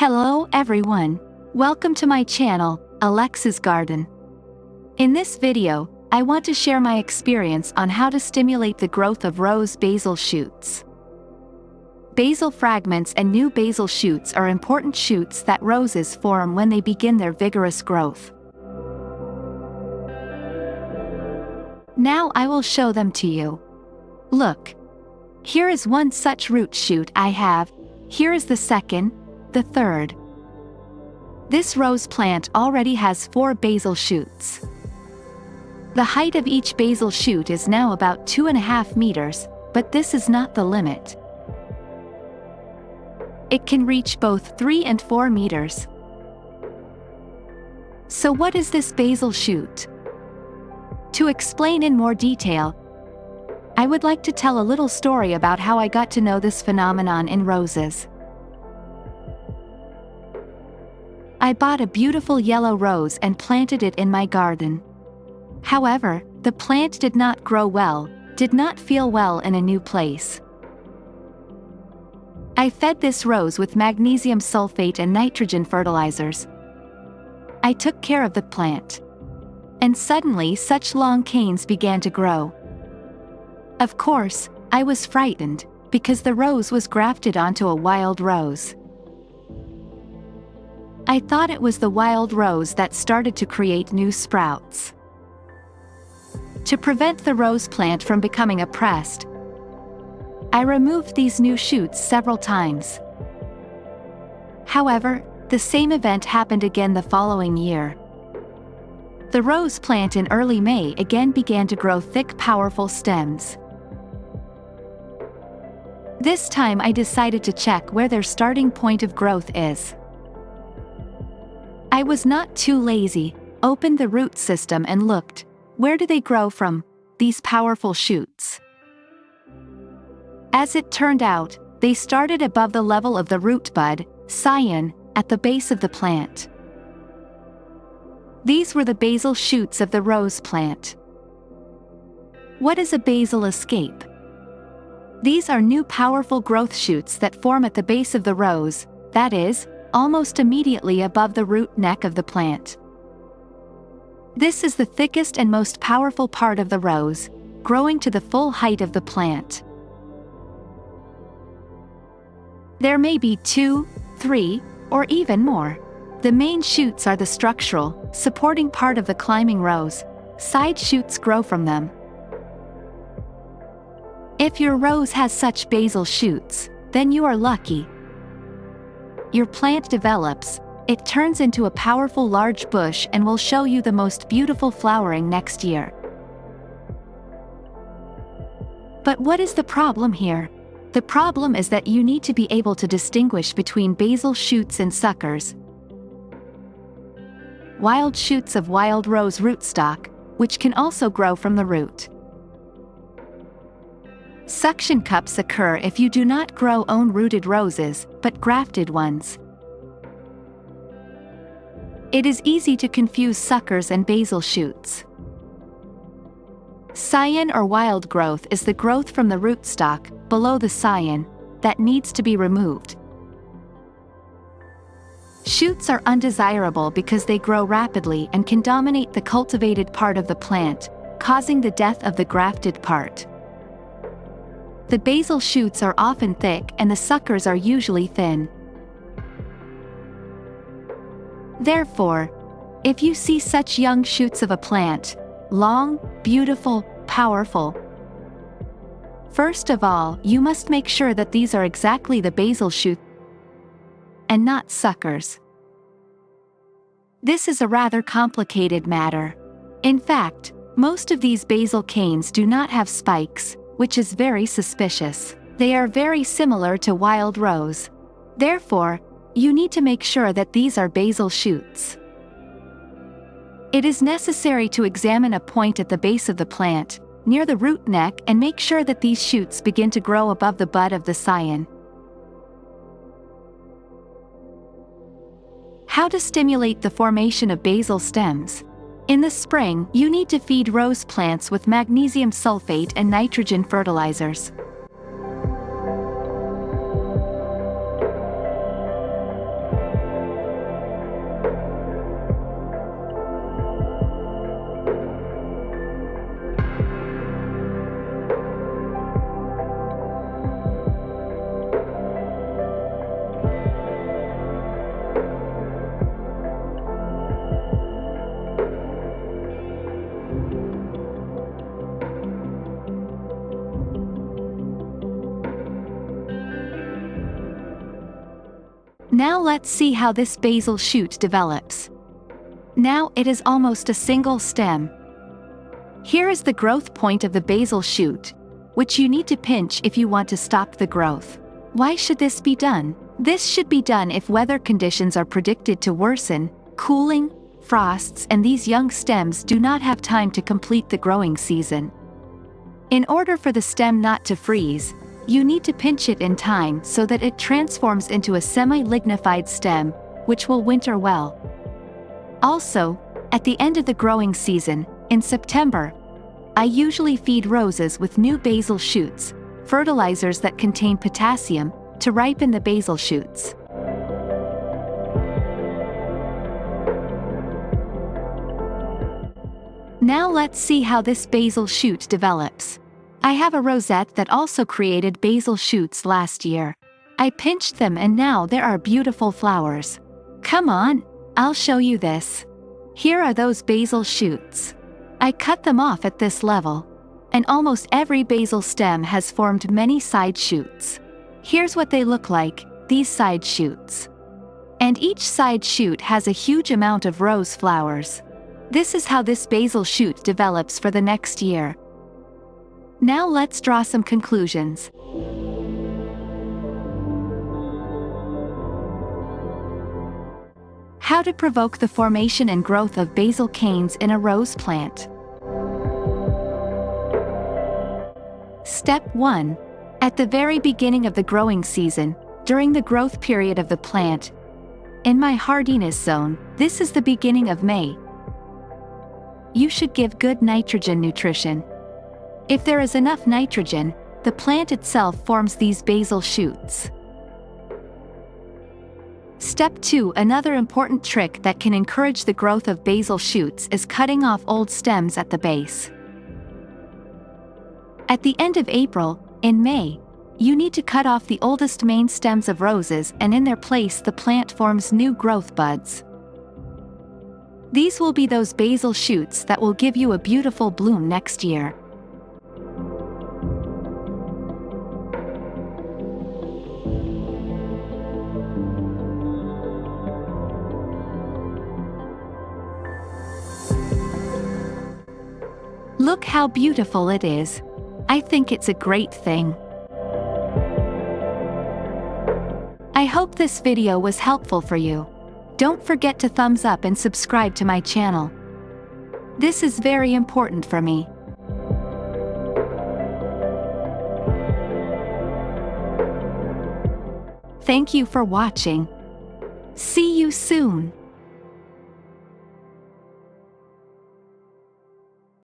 Hello everyone. Welcome to my channel, Alexa's Garden. In this video, I want to share my experience on how to stimulate the growth of rose basil shoots. Basal fragments and new basal shoots are important shoots that roses form when they begin their vigorous growth. Now I will show them to you. Look. Here is one such root shoot I have. Here is the second, the third. This rose plant already has 4 basal shoots. The height of each basal shoot is now about 2.5 meters, but this is not the limit. It can reach both 3 and 4 meters. So what is this basal shoot? To explain in more detail, I would like to tell a little story about how I got to know this phenomenon in roses. I bought a beautiful yellow rose and planted it in my garden. However, the plant did not grow well, did not feel well in a new place. I fed this rose with magnesium sulfate and nitrogen fertilizers. I took care of the plant. And suddenly such long canes began to grow. Of course, I was frightened, because the rose was grafted onto a wild rose. I thought it was the wild rose that started to create new sprouts. To prevent the rose plant from becoming oppressed, I removed these new shoots several times. However, the same event happened again the following year. The rose plant in early May again began to grow thick, powerful stems. This time I decided to check where their starting point of growth is. I was not too lazy, opened the root system and looked, where do they grow from, these powerful shoots? As it turned out, they started above the level of the root bud, scion, at the base of the plant. These were the basal shoots of the rose plant. What is a basal escape? These are new powerful growth shoots that form at the base of the rose, that is, almost immediately above the root neck of the plant. This is the thickest and most powerful part of the rose, growing to the full height of the plant. There may be 2, 3, or even more. The main shoots are the structural, supporting part of the climbing rose. Side shoots grow from them. If your rose has such basal shoots, then you are lucky. Your plant develops, it turns into a powerful large bush and will show you the most beautiful flowering next year. But what is the problem here? The problem is that you need to be able to distinguish between basal shoots and suckers. Wild shoots of wild rose rootstock, which can also grow from the root. Suction cups occur if you do not grow own-rooted roses, but grafted ones. It is easy to confuse suckers and basal shoots. Scion or wild growth is the growth from the rootstock, below the scion, that needs to be removed. Shoots are undesirable because they grow rapidly and can dominate the cultivated part of the plant, causing the death of the grafted part. The basal shoots are often thick and the suckers are usually thin. Therefore, if you see such young shoots of a plant, long, beautiful, powerful, first of all, you must make sure that these are exactly the basal shoots and not suckers. This is a rather complicated matter. In fact, most of these basal canes do not have spikes, which is very suspicious. They are very similar to wild rose. Therefore, you need to make sure that these are basal shoots. It is necessary to examine a point at the base of the plant, near the root neck, and make sure that these shoots begin to grow above the bud of the scion. How to stimulate the formation of basal stems? In the spring, you need to feed rose plants with magnesium sulfate and nitrogen fertilizers. Now let's see how this basal shoot develops. Now it is almost a single stem. Here is the growth point of the basal shoot, which you need to pinch if you want to stop the growth. Why should this be done? This should be done if weather conditions are predicted to worsen, cooling, frosts, and these young stems do not have time to complete the growing season. In order for the stem not to freeze, you need to pinch it in time so that it transforms into a semi-lignified stem, which will winter well. Also, at the end of the growing season, in September, I usually feed roses with new basal shoots, fertilizers that contain potassium, to ripen the basal shoots. Now let's see how this basal shoot develops. I have a rosette that also created basal shoots last year. I pinched them and now there are beautiful flowers. Come on, I'll show you this. Here are those basal shoots. I cut them off at this level, and almost every basal stem has formed many side shoots. Here's what they look like, these side shoots. And each side shoot has a huge amount of rose flowers. This is how this basal shoot develops for the next year. Now let's draw some conclusions. How to provoke the formation and growth of basal canes in a rose plant. Step 1. At the very beginning of the growing season, during the growth period of the plant, in my hardiness zone, this is the beginning of May, you should give good nitrogen nutrition. If there is enough nitrogen, the plant itself forms these basal shoots. Step 2. Another important trick that can encourage the growth of basal shoots is cutting off old stems at the base. At the end of April, in May, you need to cut off the oldest main stems of roses, and in their place the plant forms new growth buds. These will be those basal shoots that will give you a beautiful bloom next year. Look how beautiful it is. I think it's a great thing. I hope this video was helpful for you. Don't forget to thumbs up and subscribe to my channel. This is very important for me. Thank you for watching. See you soon.